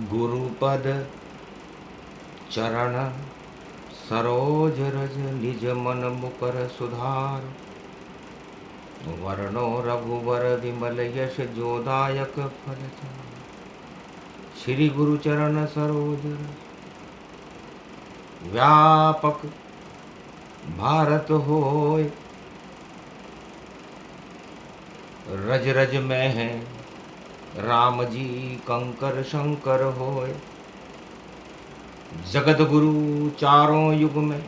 गुरुपद चरण सरोज रज निज मन मुकर सुधार। वर्णो रघुवर विमल यश जोदायक फलचार। श्री गुरु चरण सरोज रज व्यापक भारत होय। रज रज में है राम जी कंकर शंकर होय। जगत गुरु चारों युग में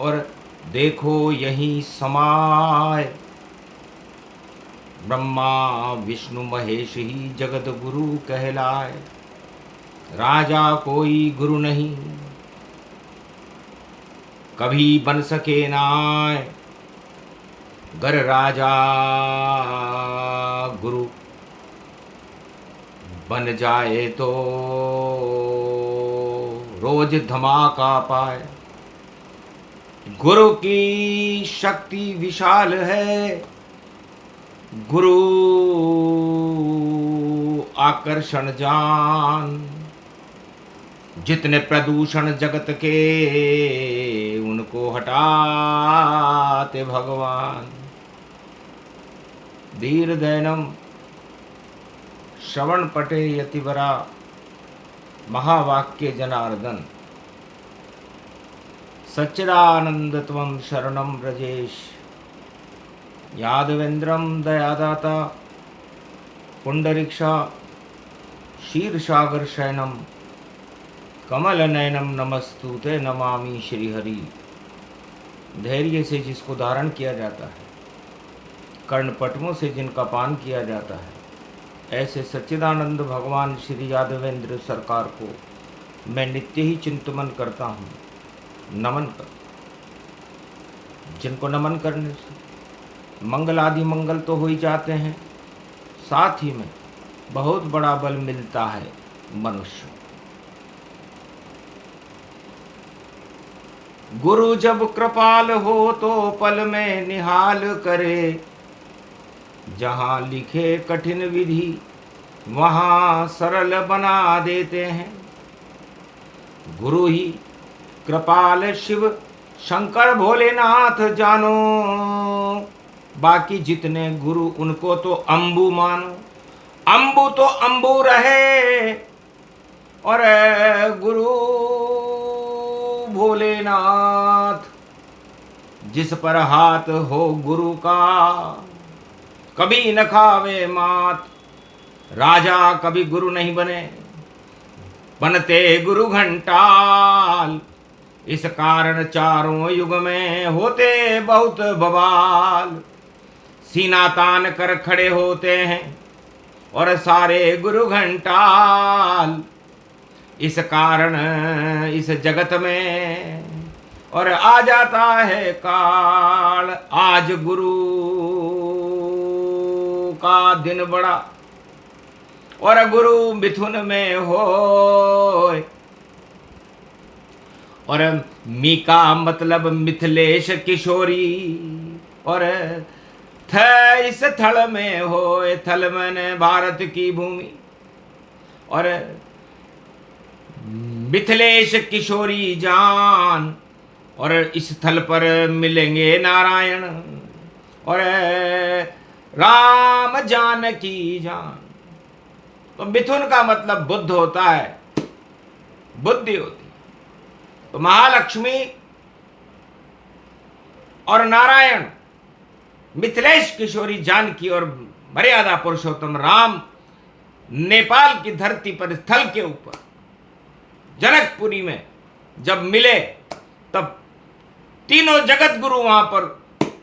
और देखो यही समाय। ब्रह्मा विष्णु महेश ही जगत गुरु कहलाए। राजा कोई गुरु नहीं कभी बन सके नाय। गर राजा गुरु बन जाए तो रोज धमाका पाए। गुरु की शक्ति विशाल है। गुरु आकर्षण जान। जितने प्रदूषण जगत के उनको हटाते भगवान। धीर दैनम श्रवण पटे यतिवरा महावाक्य जनार्दन। सच्चिदानंद त्वं शरणं ब्रजेश। यादवेन्द्रं दयादाता पुंडरीक्षा क्षीरसागर शयनम कमल नयनम नमस्तुते नमामि श्रीहरि। धैर्य से जिसको धारण किया जाता है, कर्णपटमों से जिनका पान किया जाता है, ऐसे सच्चिदानंद भगवान श्री यादवेंद्र सरकार को मैं नित्य ही चिंतन करता हूँ, नमन कर। जिनको नमन करने से मंगल आदि मंगल तो हो ही जाते हैं, साथ ही में बहुत बड़ा बल मिलता है मनुष्य। गुरु जब कृपाल हो तो पल में निहाल करे। जहाँ लिखे कठिन विधि वहाँ सरल बना देते हैं। गुरु ही कृपाल शिव शंकर भोलेनाथ जानो। बाकी जितने गुरु उनको तो अम्बु मानो। अम्बु तो अम्बु रहे और गुरु भोलेनाथ। जिस पर हाथ हो गुरु का कभी न खावे मात। राजा कभी गुरु नहीं बने, बनते गुरु घंटाल। इस कारण चारों युग में होते बहुत बवाल। सीना तान कर खड़े होते हैं और सारे गुरु घंटाल। इस कारण इस जगत में और आ जाता है काल। आज गुरु का दिन बड़ा और गुरु मिथुन में हो। और मी का मतलब मिथिलेश किशोरी। और थ इस थल में हो। थल मैंने भारत की भूमि। और मिथिलेश किशोरी जान। और इस थल पर मिलेंगे नारायण और राम जानकी जान। तो मिथुन का मतलब बुद्ध होता है, बुद्धि होती है। तो महालक्ष्मी और नारायण मिथिलेश किशोरी जानकी और मर्यादा पुरुषोत्तम राम नेपाल की धरती पर स्थल के ऊपर जनकपुरी में जब मिले तब तीनों जगत गुरु वहां पर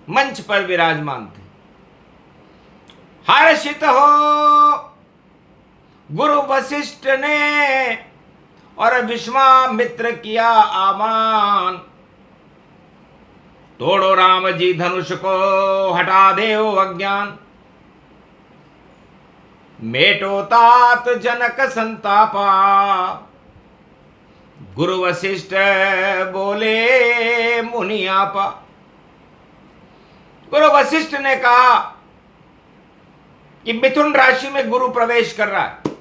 मंच पर विराजमान थे। हर्षित हो गुरु वशिष्ठ ने और विश्वामित्र किया आमान। तोड़ो राम जी धनुष को हटा देओ अज्ञान। मेटो तात जनक संतापा। गुरु वशिष्ठ बोले मुनियापा। गुरु वशिष्ठ ने कहा कि मिथुन राशि में गुरु प्रवेश कर रहा है,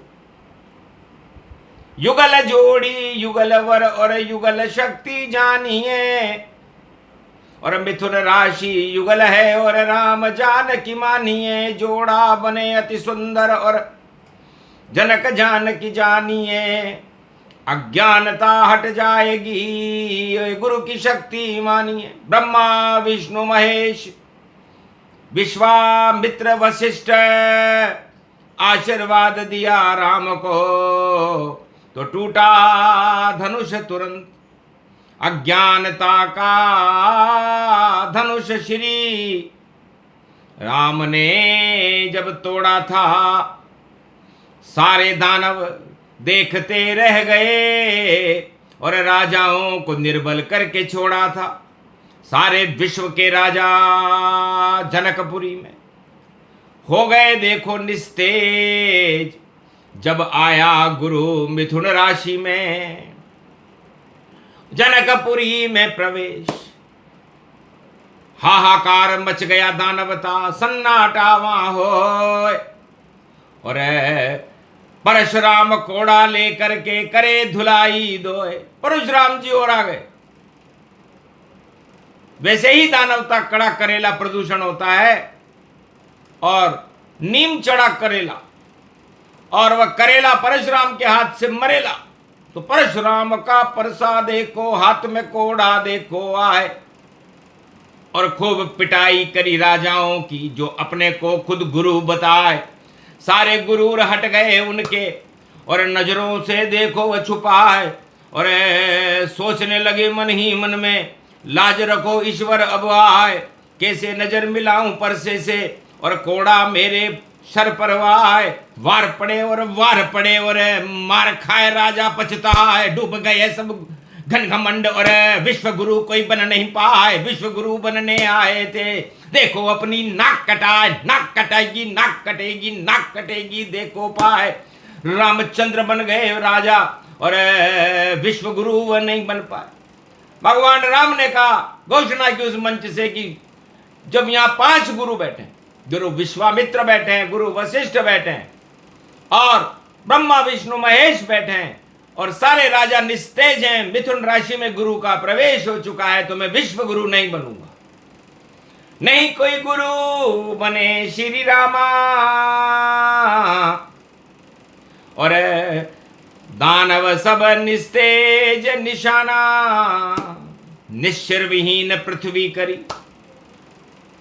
युगल जोड़ी युगल वर और युगल शक्ति जानिए, और मिथुन राशि युगल है और राम जानकी मानिए। जोड़ा बने अति सुंदर और जनक जानकी जानिए। अज्ञानता हट जाएगी गुरु की शक्ति मानिए। ब्रह्मा विष्णु महेश विश्वामित्र वशिष्ठ आशीर्वाद दिया राम को, तो टूटा धनुष तुरंत। अज्ञानता का धनुष श्री राम ने जब तोड़ा था, सारे दानव देखते रह गए और राजाओं को निर्बल करके छोड़ा था। सारे विश्व के राजा जनकपुरी में हो गए देखो निस्तेज, जब आया गुरु मिथुन राशि में जनकपुरी में प्रवेश। हाहाकार मच गया दानवता, सन्नाटा वहां हो, और परशुराम कोड़ा लेकर के करे धुलाई दोए। परशुराम जी और आ गए। वैसे ही दानवता कड़ा करेला प्रदूषण होता है, और नीम चढ़ा करेला, और वह करेला परशुराम के हाथ से मरेला। तो परशुराम का परसा देखो, हाथ में कोड़ा देखो आए, और खूब पिटाई करी राजाओं की, जो अपने को खुद गुरु बताए। सारे गुरूर हट गए उनके, और नजरों से देखो वह छुपाए, और सोचने लगे मन ही मन में, लाज रखो ईश्वर अब आए। कैसे नजर मिलाऊं परसे से, और कोड़ा मेरे सर पर आए। वार पड़े और मार खाए राजा पछताए। डूब गए सब घन घमंड और विश्व गुरु कोई बन नहीं पाए। विश्व गुरु बनने आए थे, देखो अपनी नाक कटाए। नाक कटाएगी, नाक कटेगी, नाक कटेगी, देखो पाए। रामचंद्र बन गए राजा, और विश्व गुरु वह नहीं बन पाए। भगवान राम ने कहा, घोषणा की उस मंच से कि जब यहाँ 5 गुरु बैठे, गुरु विश्वामित्र बैठे हैं, गुरु वशिष्ठ बैठे हैं, और ब्रह्मा विष्णु महेश बैठे हैं, और सारे राजा निस्तेज हैं, मिथुन राशि में गुरु का प्रवेश हो चुका है, तो मैं विश्व गुरु नहीं बनूंगा। नहीं कोई गुरु बने श्री रामा, और दानव सब निस्तेज निशाना। निश्चर विहीन पृथ्वी करी,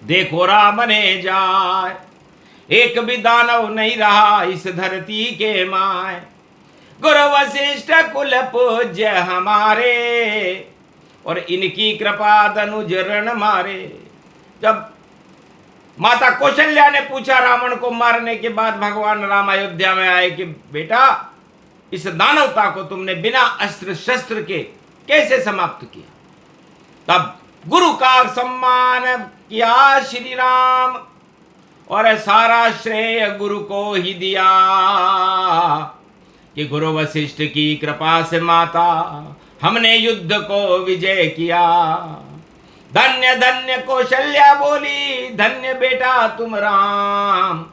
देखो राम ने जाए। एक भी दानव नहीं रहा इस धरती के माय। गुरु वशिष्ठ कुल पूज्य हमारे, और इनकी कृपा धनुज रण मारे। जब माता कौशल्या ने पूछा रावण को मारने के बाद भगवान राम अयोध्या में आए कि बेटा, इस दानवता को तुमने बिना अस्त्र शस्त्र के कैसे समाप्त किया? तब गुरु का सम्मान किया श्री राम, और सारा श्रेय गुरु को ही दिया कि गुरु वशिष्ठ की कृपा से माता हमने युद्ध को विजय किया। धन्य धन्य कौशल्या बोली, धन्य बेटा तुम राम।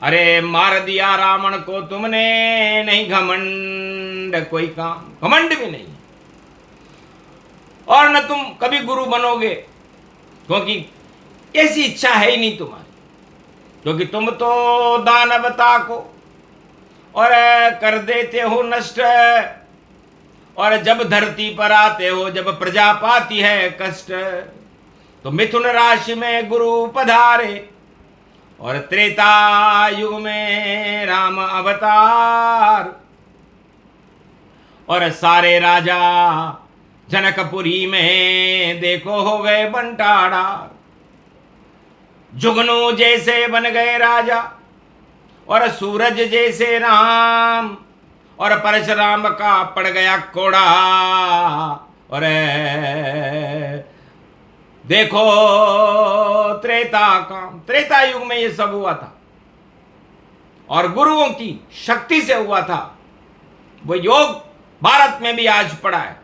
अरे मार दिया रावण को तुमने, नहीं घमंड कोई काम, घमंड भी नहीं, और न तुम कभी गुरु बनोगे, क्योंकि ऐसी इच्छा है ही नहीं तुम्हारी। क्योंकि तुम तो दानवता को और कर देते हो नष्ट, और जब धरती पर आते हो, जब प्रजा पाती है कष्ट, तो मिथुन राशि में गुरु पधारे, और त्रेता युग में राम अवतार, और सारे राजा जनकपुरी में देखो हो गए बंटाड़ा। जुगनू जैसे बन गए राजा, और सूरज जैसे राम, और परशुराम का पड़ गया कोड़ा, और देखो त्रेता युग में ये सब हुआ था, और गुरुओं की शक्ति से हुआ था। वो योग भारत में भी आज पड़ा है।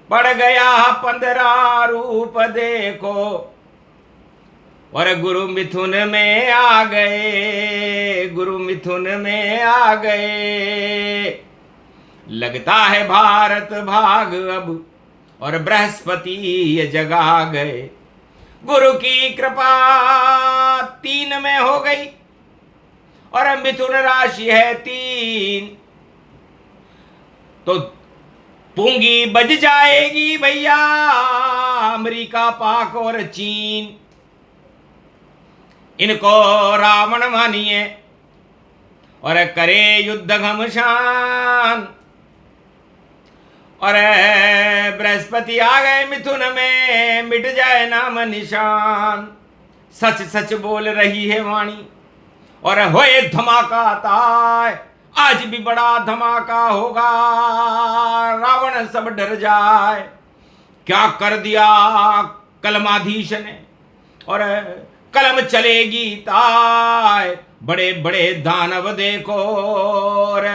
पड़ गया 15 रूप देखो, और गुरु मिथुन में आ गए, गुरु मिथुन में आ गए। लगता है भारत भाग अब और बृहस्पति ये जगा गए। गुरु की कृपा 3 में हो गई और मिथुन राशि है 3, तो पूंगी बज जाएगी भैया अमेरिका, पाक और चीन। इनको रावण मानिए और करे युद्ध घमसान। और बृहस्पति आ गए मिथुन में, मिट जाए नाम निशान। सच सच बोल रही है वाणी और होए धमाका ताय। आज भी बड़ा धमाका होगा, रावण सब डर जाए। क्या कर दिया कलमाधीश ने, और कलम चलेगी ताय। बड़े बड़े दानव देखो और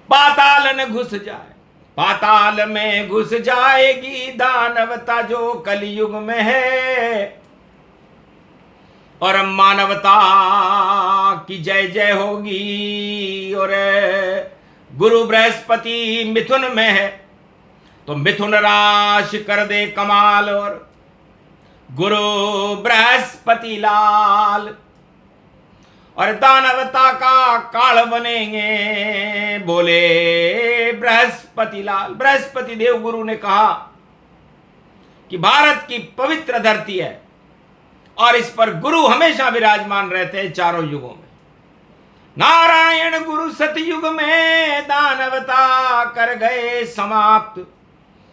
पाताल न घुस जाए, पाताल में घुस जाएगी दानवता जो कलयुग में है। और मानवता की जय जय होगी। और गुरु बृहस्पति मिथुन में है तो मिथुन राशि कर दे कमाल। और गुरु बृहस्पति लाल और दानवता का काल बनेंगे, बोले बृहस्पति लाल। बृहस्पति देव गुरु ने कहा कि भारत की पवित्र धरती है और इस पर गुरु हमेशा विराजमान रहते हैं चारों युगों में। नारायण गुरु सतयुग में दानवता कर गए समाप्त।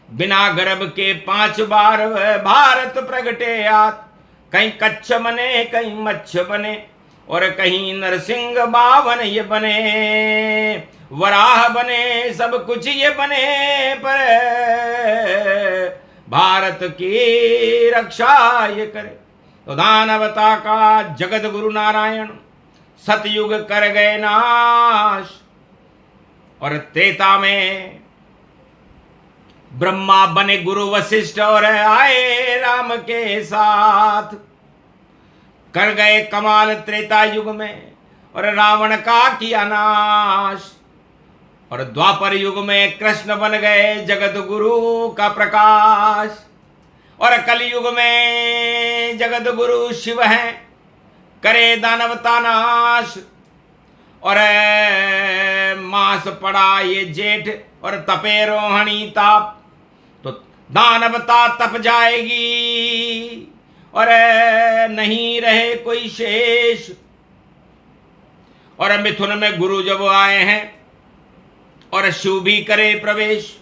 बिना गर्भ के 5 बार वह भारत प्रगटे आत। कहीं कच्छ बने, कहीं मच्छ बने और कहीं नरसिंह बावन ये बने। वराह बने, सब कुछ ये बने, पर भारत की रक्षा ये करे। तो दानवता का जगत गुरु नारायण सतयुग कर गए नाश। और त्रेता में ब्रह्मा बने गुरु वशिष्ठ और आए राम के साथ। कर गए कमाल त्रेता युग में और रावण का किया नाश। और द्वापर युग में कृष्ण बन गए जगत गुरु का प्रकाश। और कलयुग में जगत गुरु शिव हैं, करे दानवता नाश। और मास पड़ा ये जेठ और तपे रोहिणी ताप, तो दानवता तप जाएगी और नहीं रहे कोई शेष। और मिथुन में गुरु जब आए हैं और शिव भी करे प्रवेश।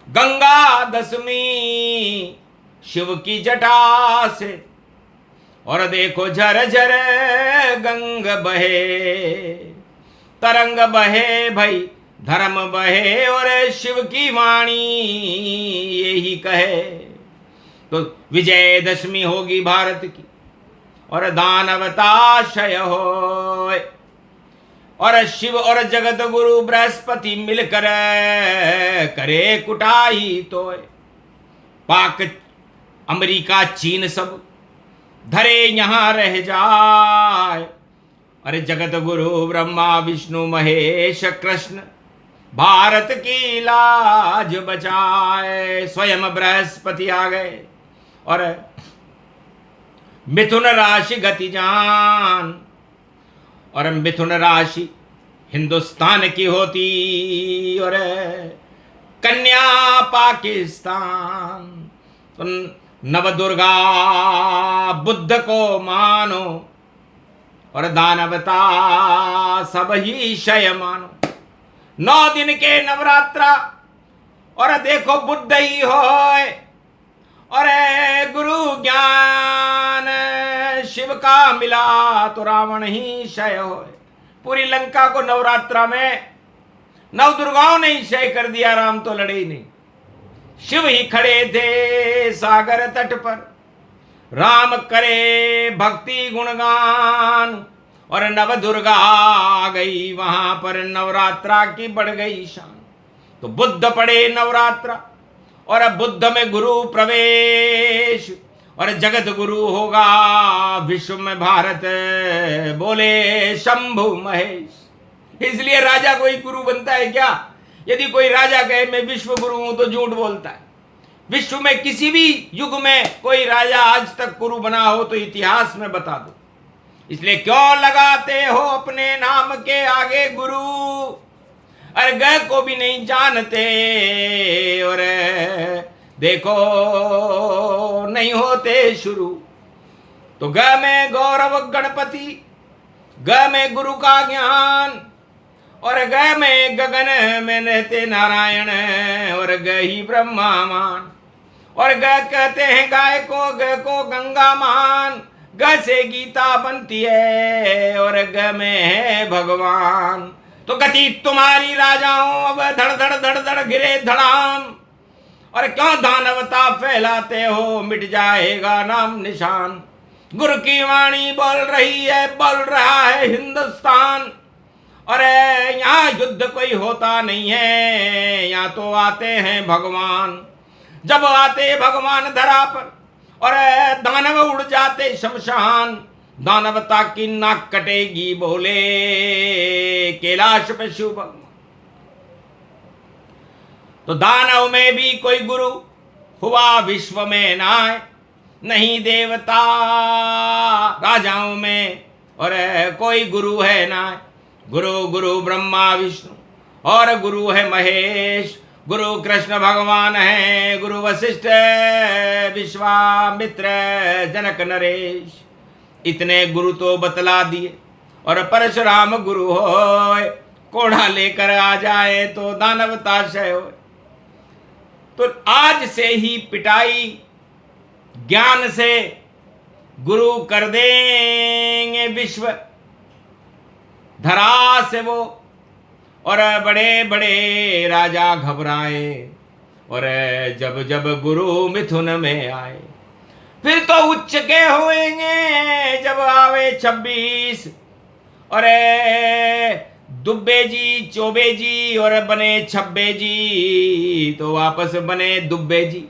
गंगा दशमी शिव की जटा से और देखो झरझर गंग बहे। तरंग बहे भाई धर्म बहे और शिव की वाणी यही कहे। तो विजयदशमी होगी भारत की और दानवता क्षय होए। और शिव और जगत गुरु बृहस्पति मिलकर करे कुटाई तोय। पाक अमेरिका चीन सब धरे यहाँ रह जाए। अरे जगत गुरु ब्रह्मा विष्णु महेश कृष्ण भारत की लाज बचाए। स्वयं बृहस्पति आ गए और मिथुन राशि गति जान। और मिथुन राशि हिंदुस्तान की होती और कन्या पाकिस्तान। तो नवदुर्गा बुद्ध को मानो और दानवता सब ही क्षय मानो। 9 दिन के नवरात्रा और देखो बुद्ध ही होए और गुरु ज्ञान शिव का मिला तो रावण ही क्षय होए। पूरी लंका को नवरात्रा में नवदुर्गाओं ने ही क्षय कर दिया, राम तो लड़े ही नहीं। शिव ही खड़े थे सागर तट पर, राम करे भक्ति गुणगान। और नवदुर्गा आ गई वहां पर, नवरात्रा की बढ़ गई शान। तो बुद्ध पड़े नवरात्रा और बुद्ध में गुरु प्रवेश। और जगत गुरु होगा विश्व में भारत, बोले शंभु महेश। इसलिए राजा कोई गुरु बनता है क्या? यदि कोई राजा कहे मैं विश्व गुरु हूं तो झूठ बोलता है। विश्व में किसी भी युग में कोई राजा आज तक गुरु बना हो तो इतिहास में बता दो। इसलिए क्यों लगाते हो अपने नाम के आगे गुरु, अरे ग को भी नहीं जानते और देखो नहीं होते शुरू। तो ग में गौरव गणपति, ग में गुरु का ज्ञान, और ग में गगन में रहते नारायण, और ग ही ब्रह्मा मान। और ग कहते हैं गाय को, ग को गंगा मान, ग से गीता बनती है और ग में है भगवान। तो गति तुम्हारी राजाओं अब धड़ धड़ धड़ धड़ गिरे धड़ाम, और क्यों दानवता फैलाते हो, मिट जाएगा नाम निशान। गुरु की वाणी बोल रही है, बोल रहा है हिंदुस्तान। और यहाँ युद्ध कोई होता नहीं है, यहाँ तो आते हैं भगवान। जब आते भगवान धरा पर और दानव उड़ जाते शमशान, दानवता की नाक कटेगी बोले कैलाश पे शिव भगवान। तो दानव में भी कोई गुरु हुआ विश्व में नाय, नहीं देवता राजाओं में और कोई गुरु है ना। गुरु गुरु ब्रह्मा विष्णु और गुरु है महेश, गुरु कृष्ण भगवान है, गुरु वशिष्ठ विश्वामित्र जनक नरेश। इतने गुरु तो बतला दिए, और परशुराम गुरु होए, कोढ़ा लेकर आ जाए तो दानवता क्षय होए। तो आज से ही पिटाई ज्ञान से गुरु कर देंगे विश्व धरा से वो। और बड़े बड़े राजा घबराए, और जब जब गुरु मिथुन में आए, फिर तो उच्च के होंगे जब आवे 26। और दुब्बे जी चौबे जी और बने छब्बे जी, तो वापस बने दुब्बे जी।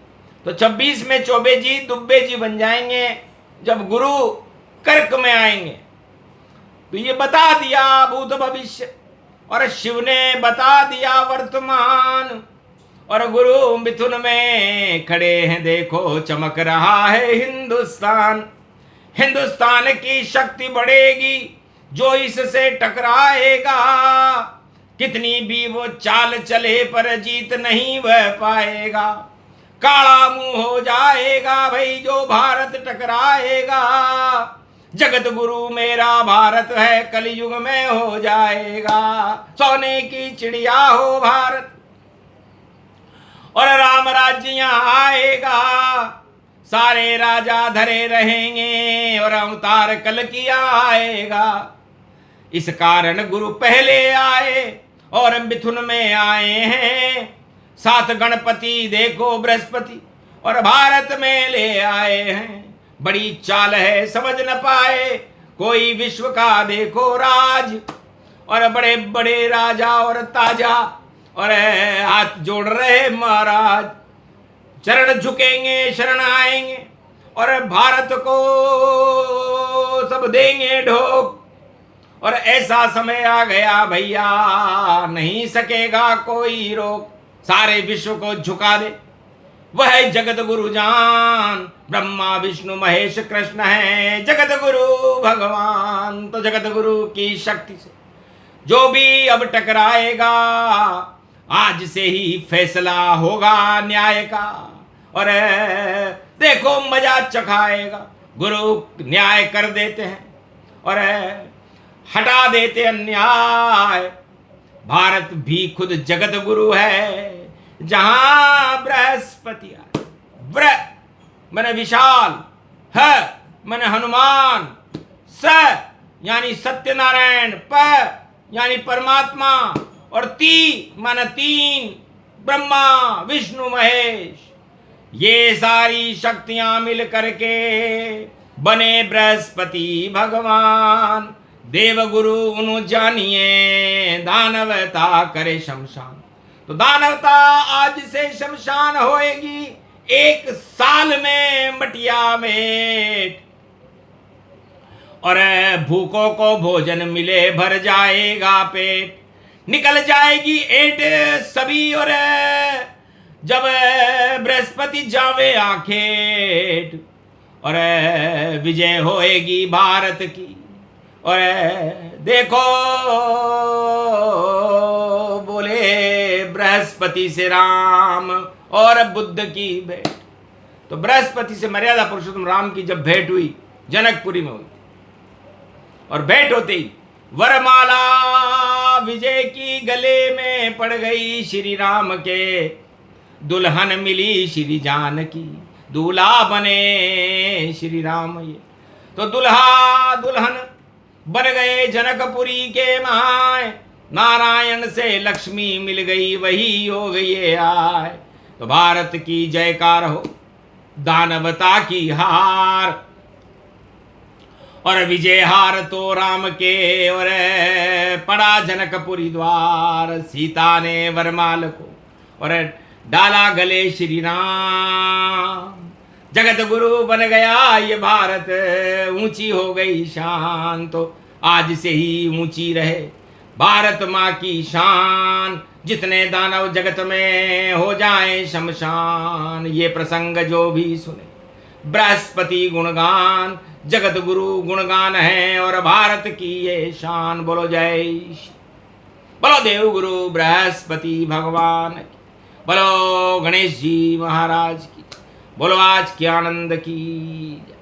तो 26 में चौबे जी दुब्बे जी बन जाएंगे जब गुरु कर्क में आएंगे। तो ये बता दिया भूत भविष्य, और शिव ने बता दिया वर्तमान। और गुरु मिथुन में खड़े हैं, देखो चमक रहा है हिंदुस्तान। हिंदुस्तान की शक्ति बढ़ेगी जो इससे टकराएगा, कितनी भी वो चाल चले पर जीत नहीं वह पाएगा। काला मुंह हो जाएगा भाई जो भारत टकराएगा, जगत गुरु मेरा भारत है कलयुग में हो जाएगा सोने की चिड़िया हो भारत। और राम राज्य यहाँ आएगा, सारे राजा धरे रहेंगे और अवतार कल किया आएगा। इस कारण गुरु पहले आए और मिथुन में आए हैं, साथ गणपति देखो बृहस्पति और भारत में ले आए हैं। बड़ी चाल है समझ न पाए कोई विश्व का देखो राज, और बड़े बड़े राजा और ताजा और हाथ जोड़ रहे महाराज। चरण झुकेंगे शरण आएंगे और भारत को सब देंगे ढोक। और ऐसा समय आ गया भैया नहीं सकेगा कोई रोक, सारे विश्व को झुका दे वह जगत गुरु जान। ब्रह्मा विष्णु महेश कृष्ण है जगत गुरु भगवान। तो जगत गुरु की शक्ति से जो भी अब टकराएगा, आज से ही फैसला होगा न्याय का। और देखो मजा चखाएगा, गुरु न्याय कर देते हैं और हटा देते अन्याय। भारत भी खुद जगत गुरु है, जहां बृहस्पति आए। व्र मन विशाल, ह मन हनुमान, स यानी सत्यनारायण, प यानी परमात्मा, और ती मन तीन ब्रह्मा विष्णु महेश। ये सारी शक्तियां मिल करके बने बृहस्पति भगवान। देवगुरु उनु जानिए दानवता करे शमशान। तो दानवता आज से शमशान होएगी, 1 साल में मटिया में। और भूखों को भोजन मिले भर जाएगा पेट। निकल जाएगी एंट सभी और जब बृहस्पति जावे आखेट और विजय होएगी भारत की। और देखो बोले बृहस्पति से राम और बुद्ध की भेंट। तो बृहस्पति से मर्यादा पुरुषोत्तम राम की जब भेंट हुई जनकपुरी में हुई और भेंट होते ही वरमाला विजय की गले में पड़ गई श्री राम के। दुल्हन मिली श्री जानकी दूल्हा बने श्री राम। ये तो दुल्हा दुल्हन बन गए जनकपुरी के माय। नारायण से लक्ष्मी मिल गई वही योग ये आए। तो भारत की जयकार हो दानवता की हार और विजय हार तो राम के। और पड़ा जनकपुरी द्वार सीता ने वरमाल को और डाला गले श्री राम। जगत गुरु बन गया ये भारत ऊंची हो गई शान। तो आज से ही ऊंची रहे भारत माँ की शान। जितने दानव जगत में हो जाए शमशान। ये प्रसंग जो भी सुने बृहस्पति गुणगान जगत गुरु गुणगान है और भारत की ये शान। बोलो जय श्री बोलो देव गुरु बृहस्पति भगवान की। बोलो गणेश जी महाराज की। बोलो आज के आनंद की।